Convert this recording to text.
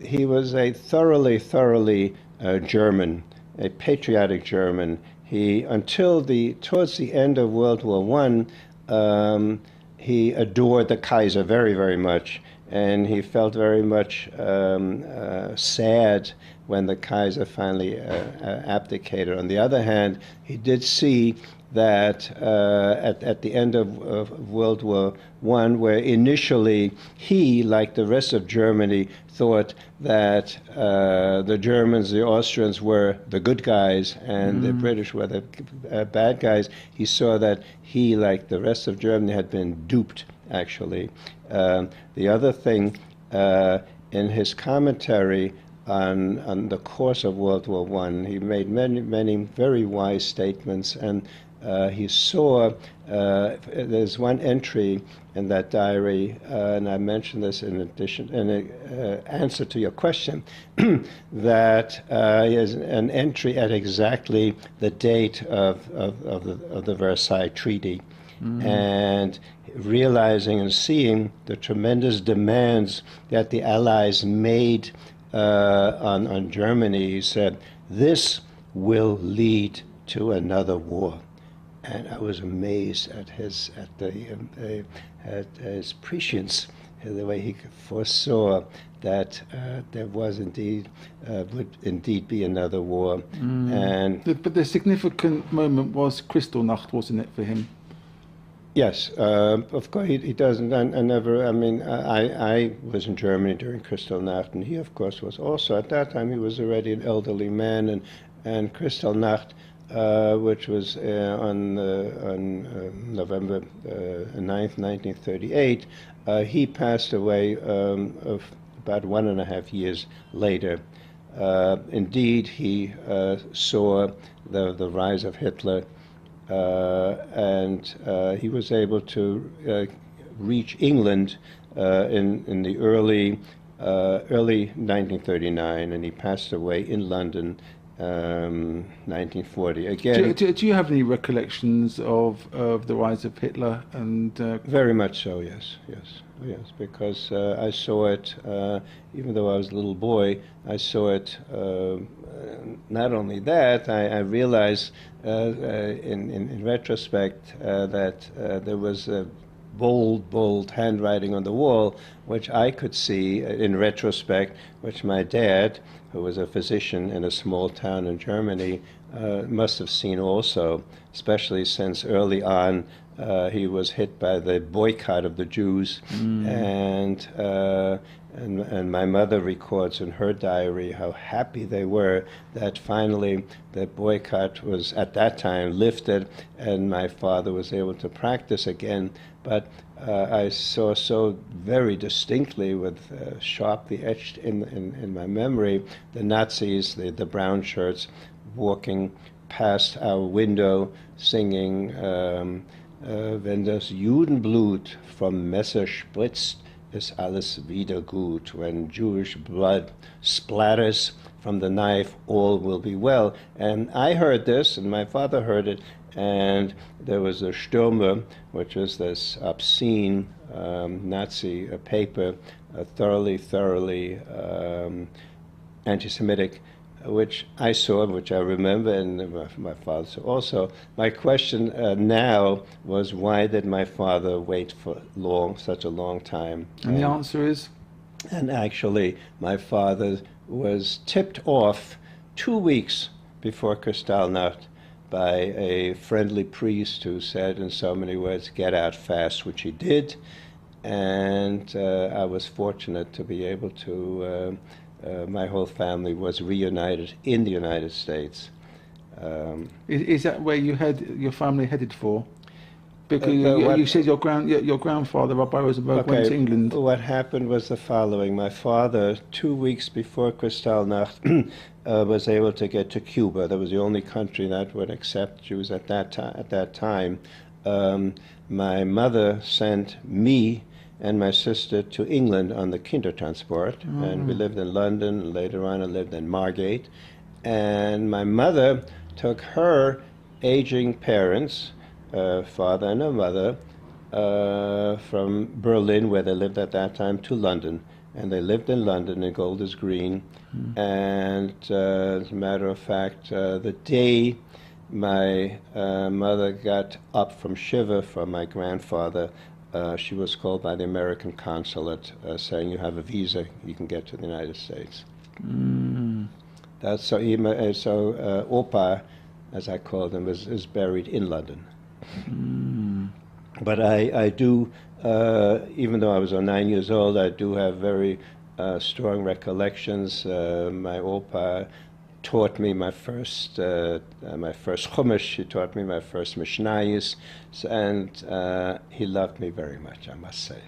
He was a thoroughly German, a patriotic German. He, towards the end of World War One, he adored the Kaiser very much, and he felt very much sad when the Kaiser finally abdicated. On the other hand, he did see that at the end of World War One, where initially he, like the rest of Germany, thought that the Germans, the Austrians were the good guys and the British were the bad guys. He saw that he, like the rest of Germany, had been duped, actually. The other thing, in his commentary on the course of World War One, he made many very wise statements, and he saw, there's one entry in that diary, and I mentioned this in answer to your question, that he has an entry at exactly the date of the Versailles Treaty. And realizing and seeing the tremendous demands that the Allies made on Germany, he said, "This will lead to another war." And I was amazed at his prescience, the way he foresaw that there was would indeed be another war. But the significant moment was Kristallnacht, wasn't it, for him? Yes, of course he doesn't. I was in Germany during Kristallnacht, and he, of course, was also. At that time, he was already an elderly man, and Kristallnacht, which was on November 9th, 1938, he passed away of about 1.5 years later. Indeed, he saw the rise of Hitler, and he was able to reach England in the early 1939, and he passed away in London 1940. Again, do you have any recollections of the rise of Hitler? And very much so, yes, because I saw it, even though I was a little boy, I saw it. Not only that, I realized in retrospect that there was a bold handwriting on the wall, which I could see in retrospect, which my dad, who was a physician in a small town in Germany, must have seen also, especially since early on he was hit by the boycott of the Jews. And my mother records in her diary how happy they were that finally the boycott was at that time lifted and my father was able to practice again. But I saw so very distinctly, with sharply etched in my memory, the Nazis, the brown shirts, walking past our window singing, wenn das Judenblut vom Messer spritzt, ist alles wieder gut. When Jewish blood splatters from the knife, all will be well. And I heard this, and my father heard it, and there was a Stürmer, which was this obscene Nazi paper, thoroughly anti-Semitic, which I saw, which I remember, and my father saw also. My question now was, why did my father wait for such a long time? And the answer is? And actually, my father was tipped off 2 weeks before Kristallnacht by a friendly priest who said in so many words, "Get out fast," which he did. And I was fortunate to be able to, my whole family was reunited in the United States. Is that where your family headed for? Because you said your grandfather, Rabbi Rosenberg, went to England. What happened was the following. My father, 2 weeks before Kristallnacht, was able to get to Cuba. That was the only country that would accept Jews at that time. My mother sent me and my sister to England on the Kindertransport, and we lived in London, and later on I lived in Margate. And my mother took her aging parents, father and a mother, from Berlin, where they lived at that time, to London. and they lived in London in Golders Green. And as a matter of fact, the day my mother got up from Shiva from my grandfather, she was called by the American consulate saying, you have a visa, you can get to the United States. That's so. Opa, as I called him, is buried in London. But I do, even though I was 9 years old, I do have very strong recollections. My Opa taught me my first Chumash. He taught me my first Mishnayos, and he loved me very much, I must say.